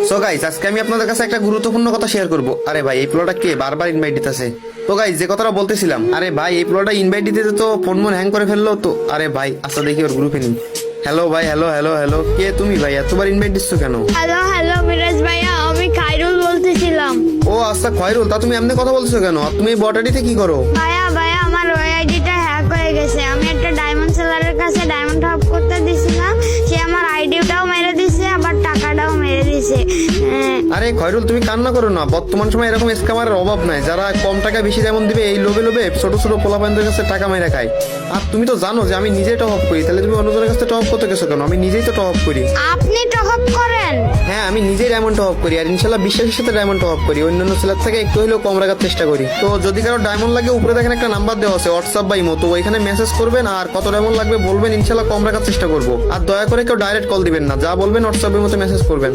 So guys, আজকে আমি আপনাদের কাছে একটা গুরুত্বপূর্ণ কথা শেয়ার করব। আরে ভাই, এই পোলাটা কে বারবার ইনভাইট দিতেছে? তো গাইস, যে কথাটা বলতেছিলাম, আরে ভাই এই পোলাটা ইনভাইট দিতে তো ফোন মন হ্যাং করে ফেললো তো। আরে ভাই, আচ্ছা দেখি ওর গ্রুপে নি। হ্যালো ভাই, হ্যালো হ্যালো হ্যালো, কে তুমি ভাই? এতবার ইনভাইট দিচ্ছ কেন? হ্যালো হ্যালো মিরাজ ভাইয়া, আমি খাইরুল বলতেছিলাম। ও আচ্ছা, খয়রুল, তা তুমি এমনি কথা বলছো কেন? আর তুমি বট আইডিতে কি করো? ভাইয়া ভাইয়া, আমার ওই আইডিটা হ্যাক হয়ে গেছে। আমি একটা ডায়মন্ড সেলারের কাছে ডায়মন্ড হপ করতে দিছিলাম, সে আমার আইডিটাও মেরে দিছে, আবার টাকাটাও মেরে দিছে। আরে খয়রুল, তুমি কান্না করো না। বর্তমান সময় এরকম স্ক্যামারের অভাব নাই, যারা কম টাকা বেশি যেমন দিবে এই লোভে লোভে ছোট ছোট পোলাপানদের কাছে টাকা মেরে খায়। আর তুমি তো জানো যে আমি নিজেই টপ আপ করি, তাহলে তুমি অন্যজনের কাছে টপ করতে গেছো কেন? আমি নিজেই তো টপ আপ করি। আপনি টপ করেন? হ্যাঁ, আমি নিজেই ডায়মন্ড টপ আপ করি, আর ইনশাল্লাহ বিশ্বাসের সাথে ডায়মন্ড টপ আপ করি। অন্যান্য ছেলের থেকে একটু হলেও কম রাখার চেষ্টা করি। তো যদি কারো ডায়মন্ড লাগে, উপরে দেখেন একটা নাম্বার দেওয়া আছে, হোয়াটসঅ্যাপ বা ইমো, তো ওইখানে মেসেজ করবেন আর কত ডায়মন্ড লাগবে বলবেন, ইনশাল্লাহ কম রাখার চেষ্টা করবো। আর দয়া করে কেউ ডাইরেক্ট কল দিবেন না, যা বলবেন হোয়াটসঅ্যাপের মতো মেসেজ করবেন।